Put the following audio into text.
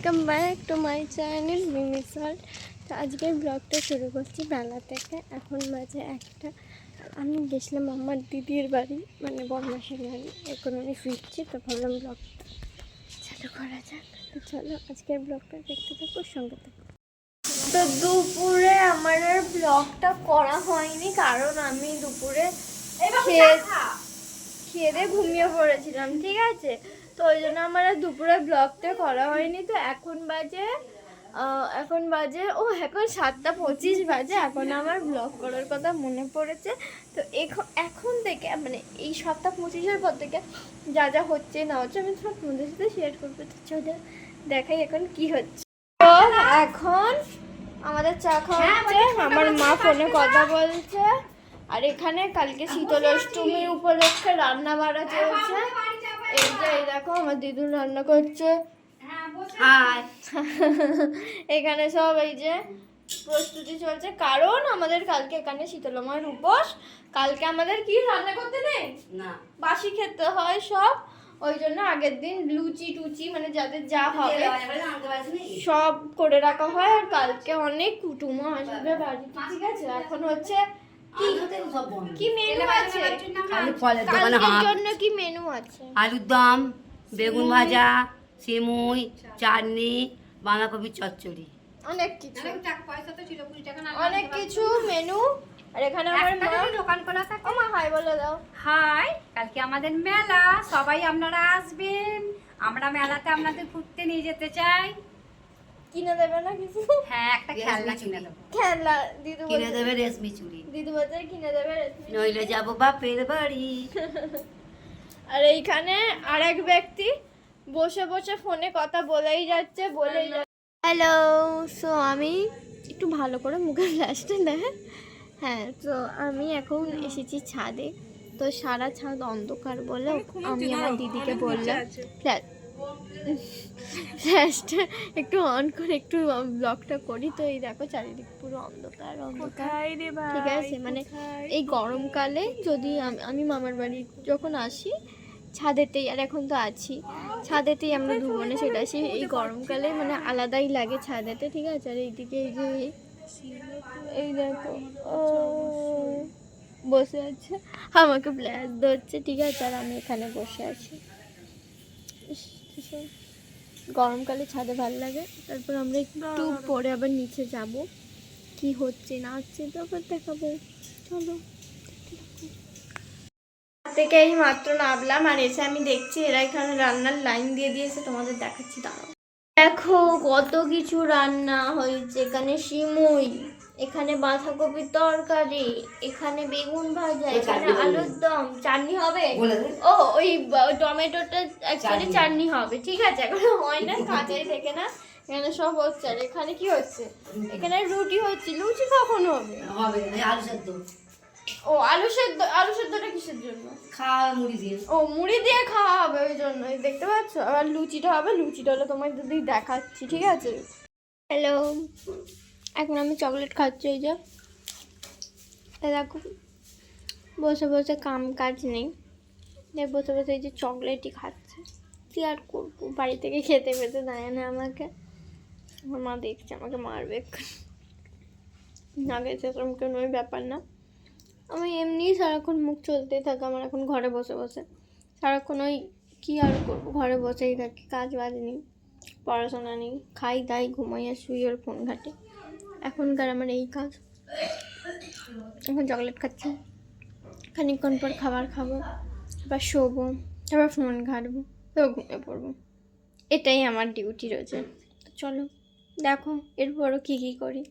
Welcome back to my channel Mimi salt. তো আজকের ব্লগটা শুরু করছি বেলা থেকে। এখন বাজে 1টা। আমি গেছিলাম আমার দিদির বাড়ি, মানে বদমাসের বাড়ি। এখন আমি ফিরছি, তো ভাবলাম ব্লগটা চালু করা যাক। তো চলো আজকের ব্লগটা দেখতে থাকো, সঙ্গে থাকো। তো দুপুরে আমার আর ব্লগটা করা হয়নি, কারণ আমি দুপুরে খেয়ে দিয়ে ঘুমিয়ে পড়েছিলাম, ঠিক আছে। তো ওই জন্য আমার আর দুপুরে ব্লগটা করা হয়নি। তো এখন বাজে এখন 7:25 বাজে। এখন আমার ব্লগ করার কথা মনে পড়েছে। তো এখন থেকে মানে এই 7:25-এর পর থেকে যা যা হচ্ছে না হচ্ছে আমি সব তোমাদের সাথে শেয়ার করবো। তো চলো দেখাই এখন কি হচ্ছে। তো এখন আমাদের চা খাওয়া হচ্ছে, আমার মা ফোনে কথা বলছে, আর এখানে কালকে শীতল অষ্টমী উপলক্ষে রান্না বাড়া চলছে। এই দেখো আমার দিদুন রান্না করছে। এখানে সব এই যে প্রস্তুতি চলছে, কারণ আমাদের কালকে এখানে শীতলময়ের উপোস। কালকে আমাদের কি রান্না করতে নেই, বাসি খেতে হয় সব। ওই জন্য আগের দিন লুচি টুচি মানে যাদের যা হবে সব করে রাখা হয়। আর কালকে অনেক কুটুমও আসবে বাড়িতে, ঠিক আছে। এখন হচ্ছে কি মেনু আছে, কালকের জন্য কি মেনু আছে? আলুর দম, বেগুন ভাজা, সিমুই, চাটনি, বাঁধাকপির চচ্চড়ি, অনেক কিছু মেনু। আর এখানে আমার মা দোকান খোলা থাকে। মা হাই বলে দাও। হাই, কালকে আমাদের মেলা, সবাই আপনারা আসবেন। আমরা মেলাতে আপনাদের ঘুরতে নিয়ে যেতে চাই। কিনে দেবে না কিছু? হ্যাঁ, একটা খেলনা কিনে দেবো। খেলনা দিদু কিনে দেবে রেশমি চুড়ি, দিদু বলছে কিনে দেবে। নইলে যাবো বাপের বাড়ি। আর এইখানে আরেক ব্যক্তি বসে বসে ফোনে কথা বলেই যাচ্ছে। হ্যালো, সো আমি একটু ভালো করে মুখের ফ্ল্যাশটা দেয়। হ্যাঁ, তো আমি এখন এসেছি ছাদে। তো সারা ছাদ অন্ধকার বলে আমি আমার দিদিকে বললাম ফ্ল্যাশটা একটু অন করে একটু ব্লগটা করি। তো এই দেখো চারিদিক পুরো অন্ধকার অন্ধকার, ঠিক আছে। মানে এই গরমকালে যদি আমি মামার বাড়ি যখন আসি ছাদেতেই, আর এখন তো আছি ছাদেতেই, আমরা দু বোনে চলে আসি। এই গরমকালে মানে আলাদাই লাগে ছাদেতে, ঠিক আছে। আর এইদিকে এই যে এই দেখো বসে আছে, আমাকে ফ্ল্যাশ ধরছে, ঠিক আছে। আর আমি এখানে বসে আছি। গরমকালে ছাদে ভালো লাগে। তারপর আমরা একটু পরে আবার নিচে যাব, কি হচ্ছে না হচ্ছে তারপর দেখাবো। চলো, থেকে এই মাত্র নামলাম, আর এসে আমি দেখছি এরা এখানে রান্নার লাইন দিয়ে দিয়েছে, তোমাদের দেখাচ্ছি দাঁড়াও। দেখো কত কিছু রান্না হয়েছে। এখানে সিমুই, এখানে বাঁধাকপির তরকারি, এখানে বেগুন ভাজা, এখানে আলুর দম, চাটনি হবে। ও ওই টমেটোটা অ্যাকচুয়ালি চাটনি হবে, ঠিক আছে। এখন হয় না, কাঁচাই থেকে না। এখানে সব হচ্ছে। আর এখানে কি হচ্ছে, এখানে রুটি হচ্ছে। লুচি কখন হবে? আলু সেদ্ধ। ও আলু সেদ্ধটা কিসের জন্য? খাওয়া মুড়ি দিয়ে। ও মুড়ি দিয়ে খাওয়া হবে, ওই জন্য দেখতে পাচ্ছ। আবার লুচিটা হবে, লুচিটা হলো তোমার যদি দেখাচ্ছি, ঠিক আছে। হ্যালো, এখন আমি চকলেট খাচ্ছি। এই যে দেখো বসে বসে কাজ নেই, বসে বসে এই যে চকলেটই খাচ্ছে। কি আর করবো, বাড়ি থেকে খেতে পেতে দেয় না আমাকে। আমার মা দেখছে, আমাকে মারবে। না গেছে সেরকম কোনো ব্যাপার না, আমি এমনি সারাক্ষণ মুখ চলতেই থাকে আমার। এখন ঘরে বসে বসে সারাক্ষণ ওই কী আর করবো, ঘরে বসেই থাকি, কাজ বাজ নেই, পড়াশোনা নেই, খাই দাই ঘুমাই আর শুই আর ফোন ঘাটে। এখনকার আমার এই কাজ। এখন চকলেট খাচ্ছি, খানিকক্ষণ পর খাবার খাবো, আবার শোবো, তারপর ফোন ঘাটবো, তো ঘুমিয়ে পড়বো। এটাই আমার ডিউটি রয়েছে। তো চলো দেখো এরপরও কী করি।